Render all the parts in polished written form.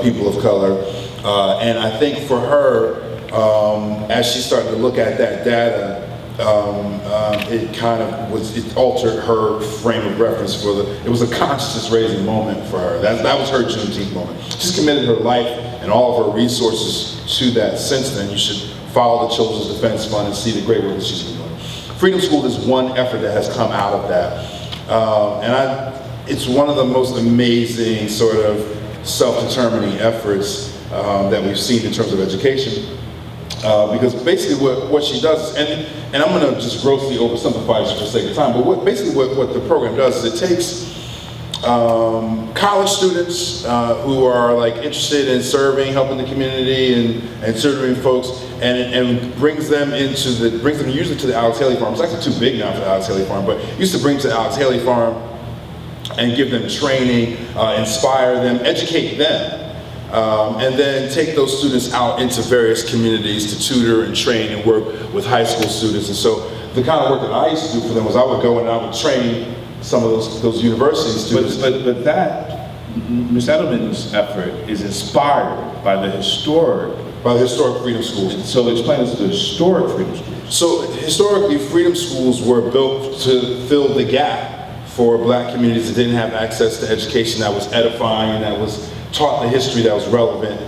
people of color. And I think for her, as she started to look at that data, it altered her frame of reference it was a consciousness raising moment for her. That was her Juneteenth moment. She's committed her life and all of her resources to that since then. You should follow the Children's Defense Fund and see the great work that she's been doing. Freedom School is one effort that has come out of that. It's one of the most amazing sort of self-determining efforts that we've seen in terms of education. Because basically what she does, and I'm going to just grossly oversimplify this for the sake of time, but what the program does is it takes college students who are like interested in serving, helping the community and serving folks, and brings them usually to the Alex Haley Farm. It's actually too big now for the Alex Haley Farm, but used to bring them to the Alex Haley Farm and give them training, inspire them, educate them. And then take those students out into various communities to tutor and train and work with high school students. And so the kind of work that I used to do for them was I would go and I would train some of those university students. But that, Ms. Edelman's effort is inspired by the historic freedom schools. So explain us the historic freedom schools. So historically, freedom schools were built to fill the gap for Black communities that didn't have access to education that was edifying, that was taught the history that was relevant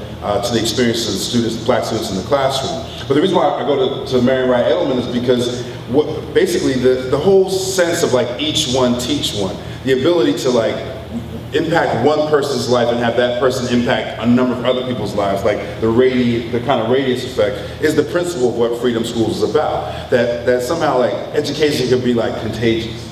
to the experiences of the students, Black students in the classroom. But the reason why I go to Marian Wright Edelman is because basically the whole sense of like each one teach one, the ability to like impact one person's life and have that person impact a number of other people's lives, like the kind of radius effect, is the principle of what Freedom Schools is about. That somehow like education can be like contagious.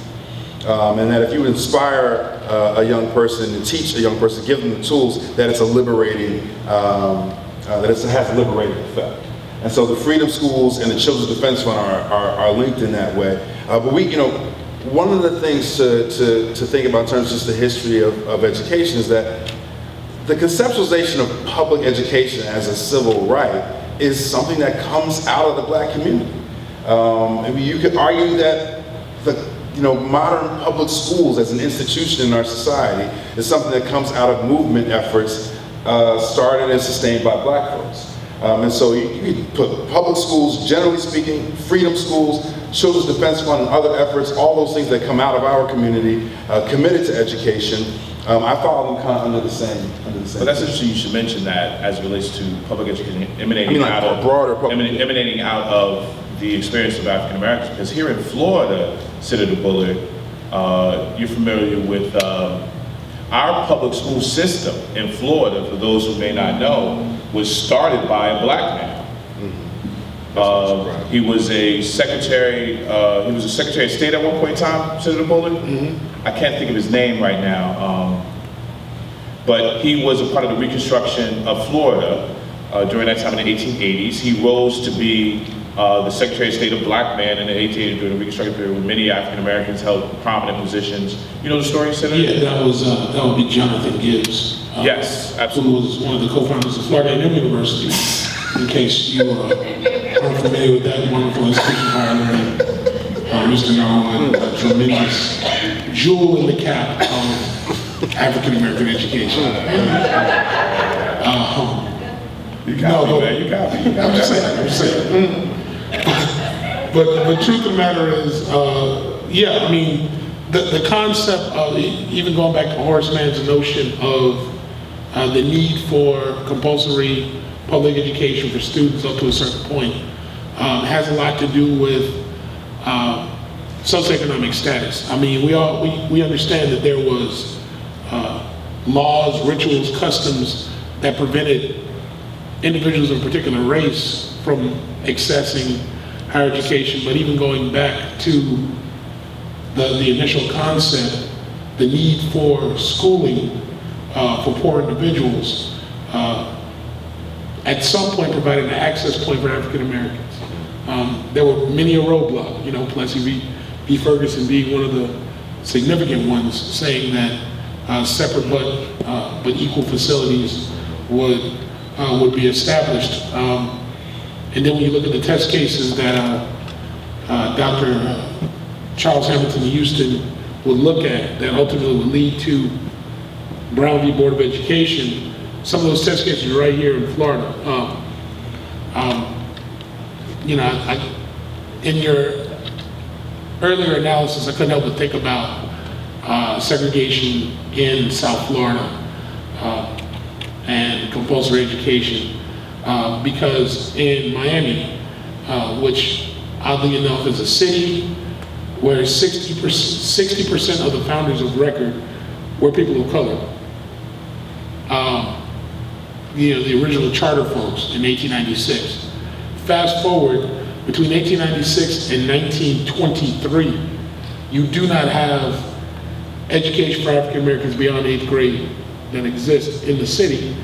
And that if you inspire a young person and teach a young person, give them the tools, that it's a liberating, that it has a liberating effect. And so the Freedom Schools and the Children's Defense Fund are linked in that way. But one of the things to think about in terms of just the history of education is that the conceptualization of public education as a civil right is something that comes out of the Black community. I mean, you could argue that modern public schools as an institution in our society is something that comes out of movement efforts started and sustained by Black folks. And so you can put public schools, generally speaking, freedom schools, Children's Defense Fund, and other efforts, all those things that come out of our community committed to education. I follow them kind of under the same. But that's interesting. You should mention that as it relates to public education emanating out of the experience of African Americans. Because here in Florida, Senator Bullard, you're familiar with our public school system in Florida. For those who may not know, was started by a Black man. He was a secretary. He was a Secretary of State at one point in time, Senator Bullard. I can't think of his name right now, but he was a part of the Reconstruction of Florida during that time in the 1880s. He rose to be the Secretary of State, a Black man in the 1880s during the Reconstruction period, where many African Americans held prominent positions. You know the story, Senator? Yeah, that would be Jonathan Gibbs. Yes, absolutely. Who was one of the co-founders of Florida A&M University. In case you aren't familiar with that wonderful institution, pioneer, Mr. Nolan, a tremendous jewel in the cap of African American education. You got me, man. You got me. I'm just saying. But truth of the matter is, I mean, the concept of, even going back to Horace Mann's notion of the need for compulsory public education for students up to a certain point has a lot to do with socioeconomic status. I mean, we understand that there was laws, rituals, customs that prevented individuals of a particular race from accessing higher education, but even going back to the initial concept, the need for schooling for poor individuals, at some point provided an access point for African Americans. There were many a roadblock, Plessy v. Ferguson being one of the significant ones, saying that separate but equal facilities would be established. And then when you look at the test cases that Dr. Charles Hamilton Houston would look at, that ultimately would lead to Brown v. Board of Education, some of those test cases right here in Florida. You know, in your earlier analysis, I couldn't help but think about segregation in South Florida and compulsory education, because in Miami, which oddly enough is a city where 60% of the founders of record were people of color. You know, the original charter folks in 1896. Fast forward, between 1896 and 1923, you do not have education for African Americans beyond 8th grade that exists in the city.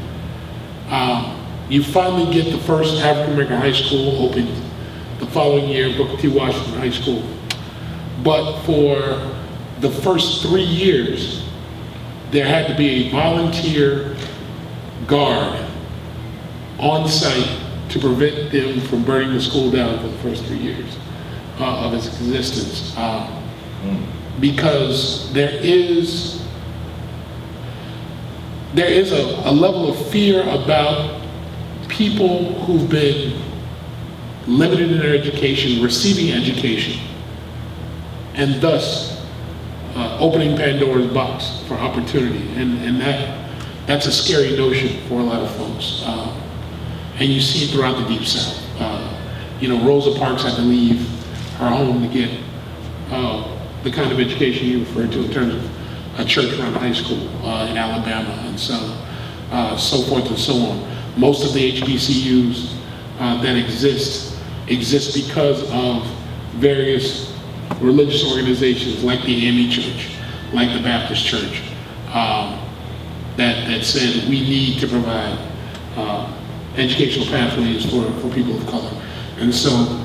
You finally get the first African American high school opened the following year, Booker T. Washington High School. But for the first 3 years, there had to be a volunteer guard on site to prevent them from burning the school down for the first 3 years of its existence. Because there is a level of fear about people who've been limited in their education, receiving education, and thus opening Pandora's box for opportunity. And that's a scary notion for a lot of folks. And you see it throughout the Deep South. You know, Rosa Parks had to leave her home to get the kind of education you referred to in terms of a church-run high school in Alabama, and so forth and so on. Most of the HBCUs that exist because of various religious organizations like the AME Church, like the Baptist Church, that said we need to provide educational pathways for people of color. And so,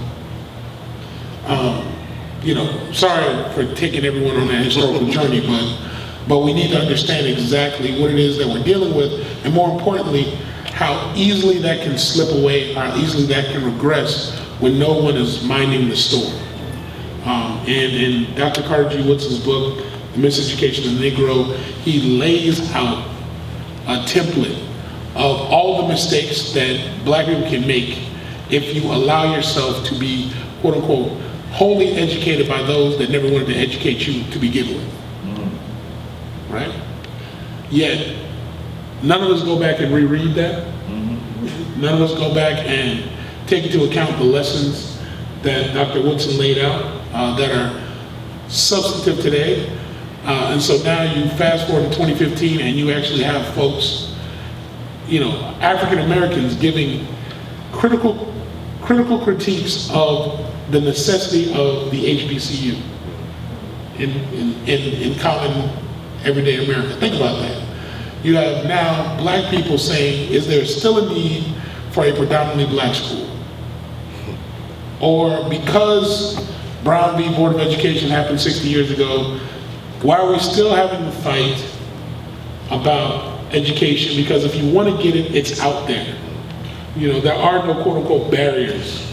you know, sorry for taking everyone on that historical journey, but we need to understand exactly what it is that we're dealing with, and more importantly, how easily that can slip away, how easily that can regress when no one is minding the storm. And in Dr. Carter G. Woodson's book, The Miseducation of the Negro, he lays out a template of all the mistakes that black people can make if you allow yourself to be, quote unquote, wholly educated by those that never wanted to educate you to begin with. Right? Yet, none of us go back and reread that. None of us go back and take into account the lessons that Dr. Woodson laid out that are substantive today. And so now you fast forward to 2015 and you actually have folks, you know, African Americans giving critical critiques of the necessity of the HBCU in common everyday America. Think about that. You have now black people saying, is there still a need for a predominantly black school? Or because Brown v. Board of Education happened 60 years ago, why are we still having the fight about education? Because if you want to get it, it's out there. You know, there are no quote unquote barriers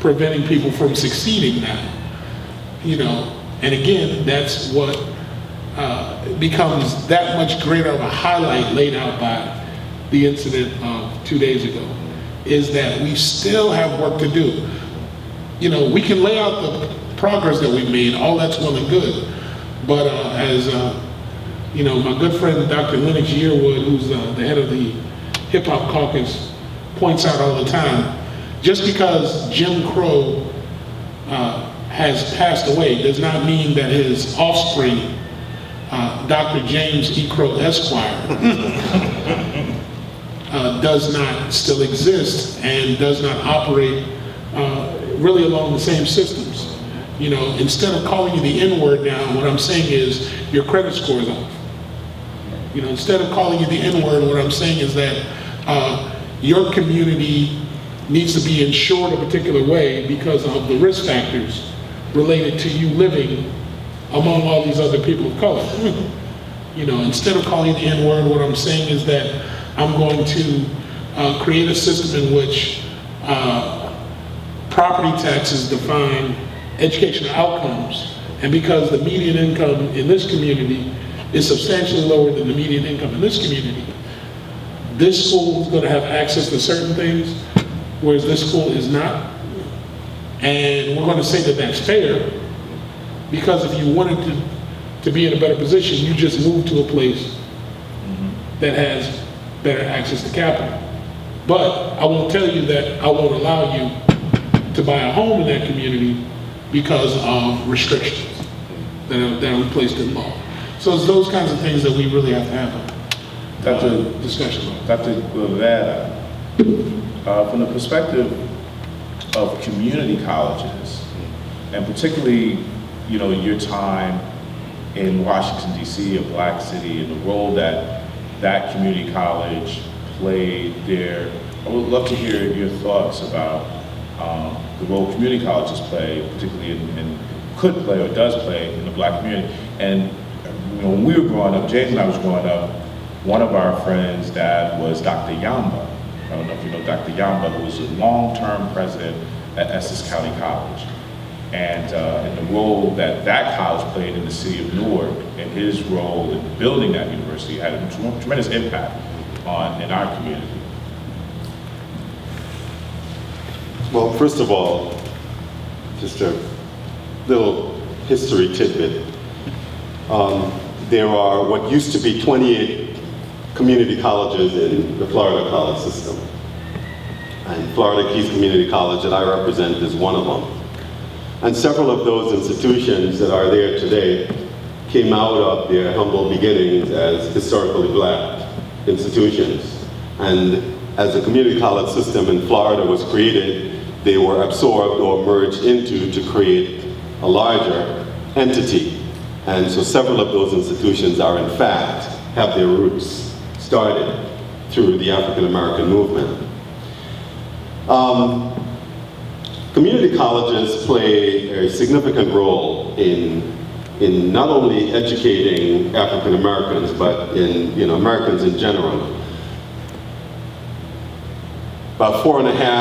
preventing people from succeeding now. You know, and again, that's what becomes that much greater of a highlight laid out by the incident of 2 days ago, is that we still have work to do. You know, we can lay out the progress that we've made, all that's well and good, but as you know, my good friend Dr. Lennox Yearwood, who's the head of the Hip Hop Caucus, points out all the time, just because Jim Crow has passed away does not mean that his offspring, Dr. James E. Crow Esquire, does not still exist and does not operate really along the same systems. You know, instead of calling you the N-word now, what I'm saying is your credit score is off. You know, instead of calling you the N-word, what I'm saying is that your community needs to be insured a particular way because of the risk factors related to you living among all these other people of color. You know, instead of calling the N-word, what I'm saying is that I'm going to create a system in which property taxes define educational outcomes, and because the median income in this community is substantially lower than the median income in this community, this school is going to have access to certain things, whereas this school is not. And we're going to say that that's fair, because if you wanted to be in a better position, you just move to a place that has better access to capital. But I won't tell you that I won't allow you to buy a home in that community because of restrictions that are placed in law. So it's those kinds of things that we really have to have a discussion on. Dr. Gueverra, from the perspective of community colleges, and particularly, your time in Washington, D.C., a black city, and the role that community college played there, I would love to hear your thoughts about the role community colleges play, particularly could play or does play in the black community. And when we were growing up, James and I was growing up, one of our friends' dad was Dr. Yamba. I don't know if you know Dr. Yamba, who was a long-term president at Essex County College. And the role that college played in the city of Newark, and his role in building that university had a tremendous impact in our community. Well, first of all, just a little history tidbit. There are what used to be 28 community colleges in the Florida college system. And Florida Keys Community College that I represent is one of them. And several of those institutions that are there today came out of their humble beginnings as historically black institutions. And as the community college system in Florida was created, they were absorbed or merged into to create a larger entity. And so several of those institutions are in fact, have their roots started through the African American movement. Community colleges play a significant role in not only educating African Americans, but in Americans in general. About 4.5